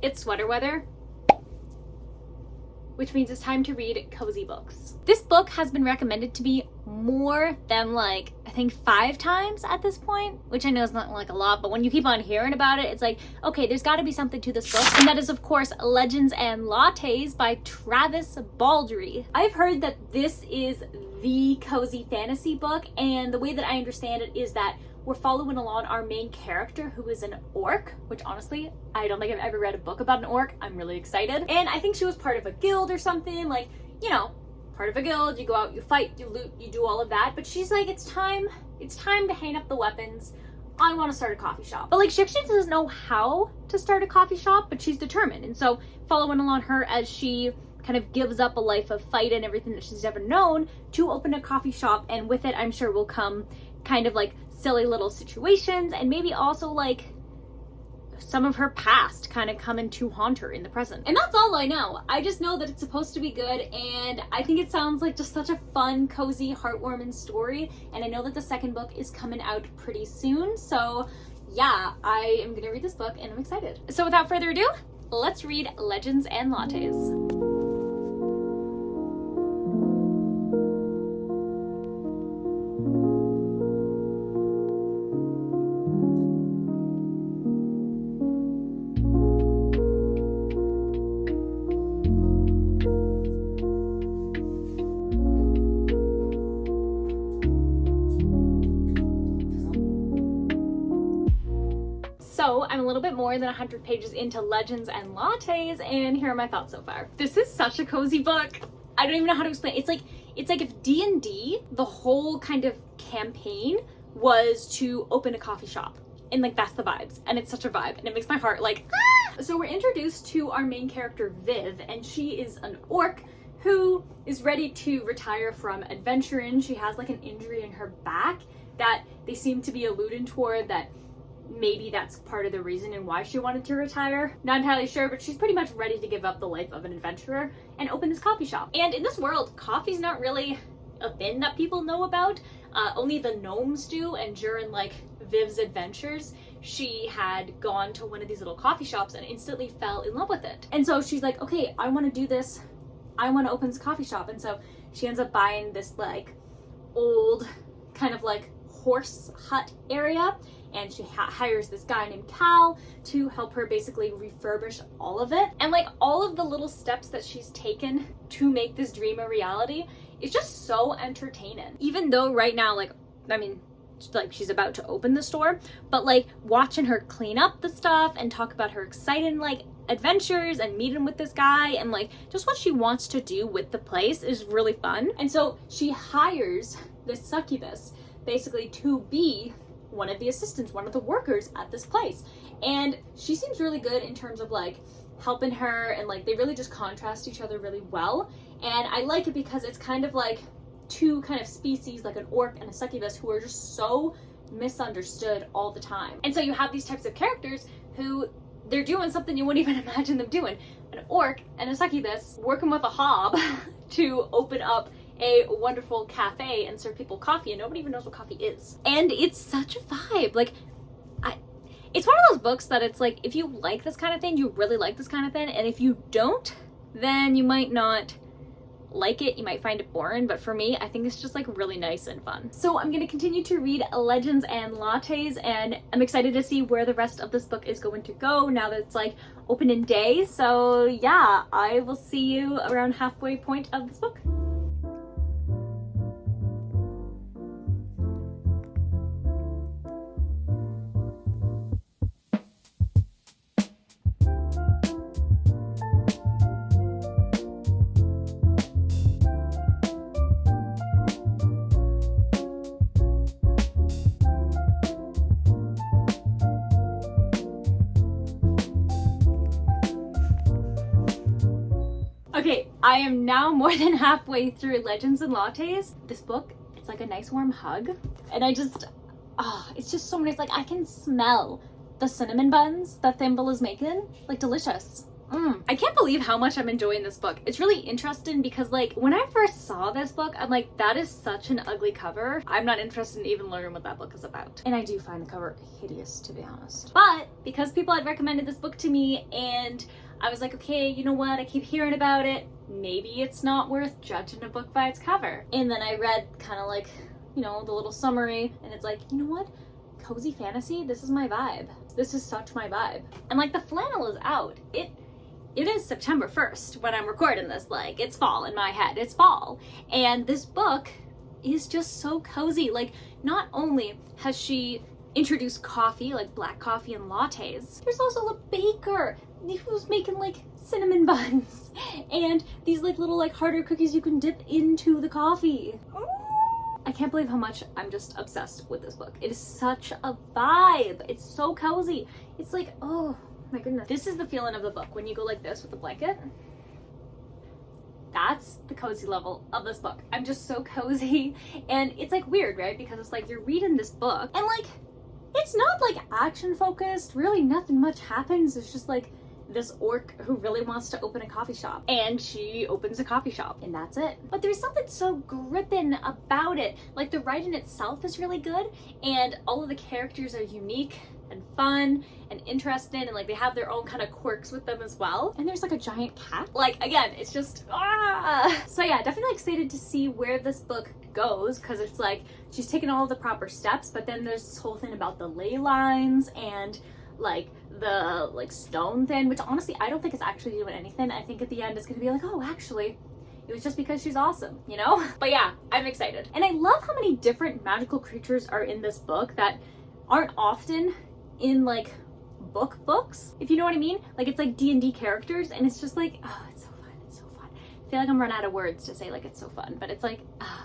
It's sweater weather, which means it's time to read cozy books. This book has been recommended to me more than like, I think 5 times at this point, which I know is not like a lot, but when you keep on hearing about it, it's like, okay, there's gotta be something to this book. And that is of course Legends and Lattes by Travis Baldree. I've heard that this is the cozy fantasy book, and the way that I understand it is that we're following along our main character, who is an orc, which honestly, I don't think I've ever read a book about an orc. I'm really excited. And I think she was part of a guild or something, like, you know, part of a guild, you go out, you fight, you loot, you do all of that. But she's like, it's time to hang up the weapons. I want to start a coffee shop. But like, she actually doesn't know how to start a coffee shop, but she's determined. And so following along her as she kind of gives up a life of fight and everything that she's ever known to open a coffee shop. And with it, I'm sure will come kind of like silly little situations, and maybe also like some of her past kind of coming to haunt her in the present. And that's all I know. I just know that it's supposed to be good, and I think it sounds like just such a fun, cozy, heartwarming story. And I know that the second book is coming out pretty soon, so yeah, I am gonna read this book and I'm excited. So without further ado, let's read Legends and Lattes. So I'm a little bit more than 100 pages into Legends and Lattes, and here are my thoughts so far. This is such a cozy book. I don't even know how to explain it. It's like if D&D, the whole kind of campaign was to open a coffee shop. And like, that's the vibes. And it's such a vibe. And it makes my heart like, ah! So we're introduced to our main character, Viv, and she is an orc who is ready to retire from adventuring. She has like an injury in her back that they seem to be alluding toward, that maybe that's part of the reason and why she wanted to retire. Not entirely sure, but she's pretty much ready to give up the life of an adventurer and open this coffee shop. And in this world, coffee's not really a thing that people know about. Only the gnomes do, and during like Viv's adventures, she had gone to one of these little coffee shops and instantly fell in love with it. And so she's like, okay, I want to do this. I want to open this coffee shop. And so she ends up buying this like old kind of like horse hut area, and she hires this guy named Cal to help her basically refurbish all of it. And like, all of the little steps that she's taken to make this dream a reality is just so entertaining. Even though right now, like, I mean, like, she's about to open the store, but like watching her clean up the stuff and talk about her exciting like adventures and meeting with this guy and like just what she wants to do with the place is really fun. And so she hires this succubus basically to be one of the assistants, one of the workers at this place. And she seems really good in terms of like helping her, and like they really just contrast each other really well. And I like it because it's kind of like two kind of species, like an orc and a succubus, who are just so misunderstood all the time. And so you have these types of characters who they're doing something you wouldn't even imagine them doing. An orc and a succubus working with a hob to open up a wonderful cafe and serve people coffee, and nobody even knows what coffee is. And it's such a vibe. Like, it's one of those books that it's like, if you like this kind of thing, you really like this kind of thing, and if you don't, then you might not like it, you might find it boring, but for me, I think it's just like really nice and fun. So I'm gonna continue to read Legends and Lattes, and I'm excited to see where the rest of this book is going to go now that it's like opening day. So yeah, I will see you around halfway point of this book. Okay, I am now more than halfway through Legends and Lattes. This book, it's like a nice warm hug. And I just, it's just so nice. Like, I can smell the cinnamon buns that Thimble is making. Like, delicious. I can't believe how much I'm enjoying this book. It's really interesting because like when I first saw this book, I'm like, that is such an ugly cover. I'm not interested in even learning what that book is about. And I do find the cover hideous, to be honest. But because people had recommended this book to me and I was like, okay, you know what? I keep hearing about it. Maybe it's not worth judging a book by its cover. And then I read kind of like, you know, the little summary and it's like, you know what? Cozy fantasy, this is my vibe. This is such my vibe. And like the flannel is out. It is September 1st when I'm recording this, like it's fall in my head, it's fall. And this book is just so cozy. Like not only has she introduced coffee, like black coffee and lattes, there's also a baker who's making like cinnamon buns and these like little like harder cookies you can dip into the coffee. I can't believe how much I'm just obsessed with this book. It is such a vibe. It's so cozy. It's like, oh my goodness. This is the feeling of the book when you go like this with the blanket. That's the cozy level of this book. I'm just so cozy. And it's like weird, right? Because it's like you're reading this book and like, it's not like action focused. Really nothing much happens. It's just like this orc who really wants to open a coffee shop and she opens a coffee shop and that's it. But there's something so gripping about it. Like the writing itself is really good and all of the characters are unique and fun and interesting and like they have their own kind of quirks with them as well. And there's like a giant cat. Like again, it's just So yeah, definitely excited to see where this book goes because it's like she's taken all of the proper steps, but then there's this whole thing about the ley lines and like the like stone thing, which honestly I don't think is actually doing anything. I think at the end it's gonna be like, oh actually it was just because she's awesome, you know? But yeah, I'm excited. And I love how many different magical creatures are in this book that aren't often in like books, if you know what I mean. Like it's like D&D characters and it's just like, oh, it's so fun, it's so fun. I feel like I'm running out of words to say like it's so fun, but it's like,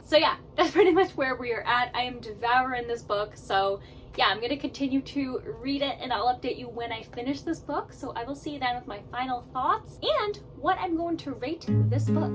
So yeah, that's pretty much where we are at. I am devouring this book, so yeah, I'm gonna continue to read it and I'll update you when I finish this book. So I will see you then with my final thoughts and what I'm going to rate this book.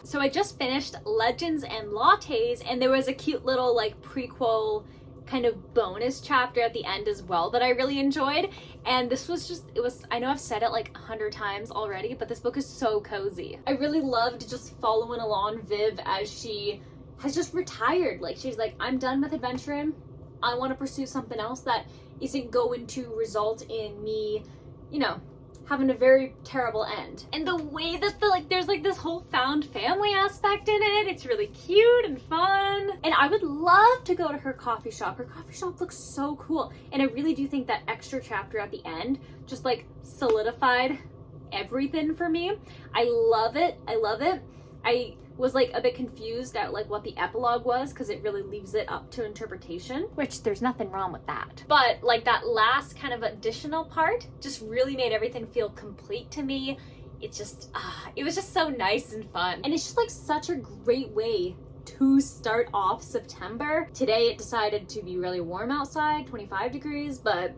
So I just finished Legends and Lattes and there was a cute little like prequel kind of bonus chapter at the end as well that I really enjoyed. And this was just, I know I've said it like 100 times already, but this book is so cozy. I really loved just following along Viv as she has just retired. Like she's like, I'm done with adventuring. I want to pursue something else that isn't going to result in me, you know, having a very terrible end. And the way that there's like this whole found family aspect in it, it's really cute and fun. And I would love to go to her coffee shop. Her coffee shop looks so cool. And I really do think that extra chapter at the end just like solidified everything for me. I love it. I love it. I was like a bit confused at like what the epilogue was because it really leaves it up to interpretation, which there's nothing wrong with that. But like that last kind of additional part just really made everything feel complete to me. It just, it was just so nice and fun. And it's just like such a great way to start off September. Today it decided to be really warm outside, 25 degrees, but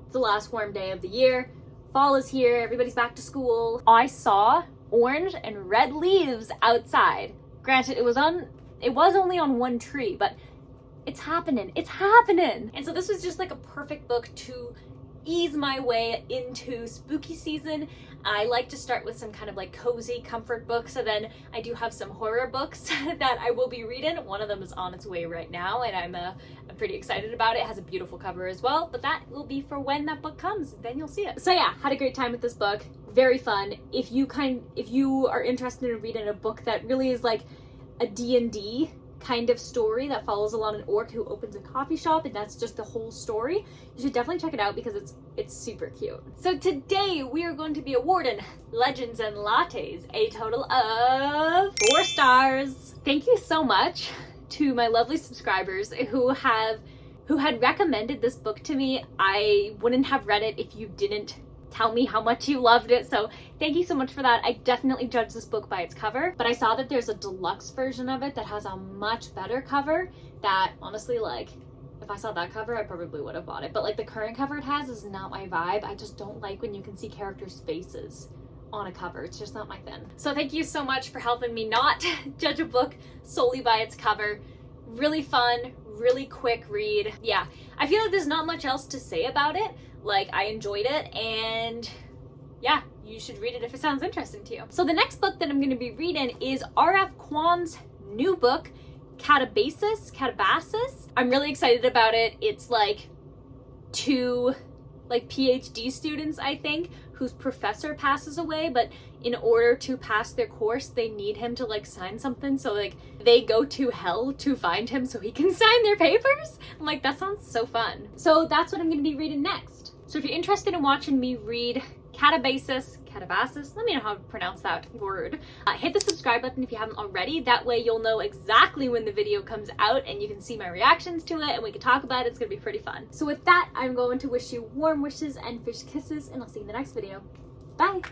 it's the last warm day of the year. Fall is here, everybody's back to school. I saw orange and red leaves outside. Granted, it was only on one tree, but it's happening. It's happening. And so this was just like a perfect book to ease my way into spooky season. I like to start with some kind of like cozy comfort books, so then I do have some horror books that I will be reading. One of them is on its way right now and I'm pretty excited about it. It has a beautiful cover as well, but that will be for when that book comes, then you'll see it. So yeah, had a great time with this book. Very fun. If you are interested in reading a book that really is like a D&D kind of story that follows along an orc who opens a coffee shop and that's just the whole story, you should definitely check it out because it's super cute. So today we are going to be awarding Legends and Lattes a total of 4 stars. Thank you so much to my lovely subscribers who had recommended this book to me. I wouldn't have read it if you didn't tell me how much you loved it, so thank you so much for that. I definitely judged this book by its cover, but I saw that there's a deluxe version of it that has a much better cover that honestly like If I saw that cover, I probably would have bought it. But like the current cover it has is not my vibe. I just don't like when you can see characters' faces on a cover. It's just not my thing. So thank you so much for helping me not judge a book solely by its cover. Really fun, really quick read. Yeah, I feel like there's not much else to say about it. Like, I enjoyed it, and yeah, you should read it if it sounds interesting to you. So the next book that I'm going to be reading is R.F. Kuang's new book, Catabasis. I'm really excited about it. It's like two PhD students, I think, whose professor passes away, but in order to pass their course, they need him to like sign something. So like they go to hell to find him so he can sign their papers. I'm like, that sounds so fun. So that's what I'm going to be reading next. So if you're interested in watching me read Catabasis, let me know how to pronounce that word. Hit the subscribe button if you haven't already. That way you'll know exactly when the video comes out and you can see my reactions to it and we can talk about it. It's gonna be pretty fun. So with that, I'm going to wish you warm wishes and fish kisses, and I'll see you in the next video. Bye!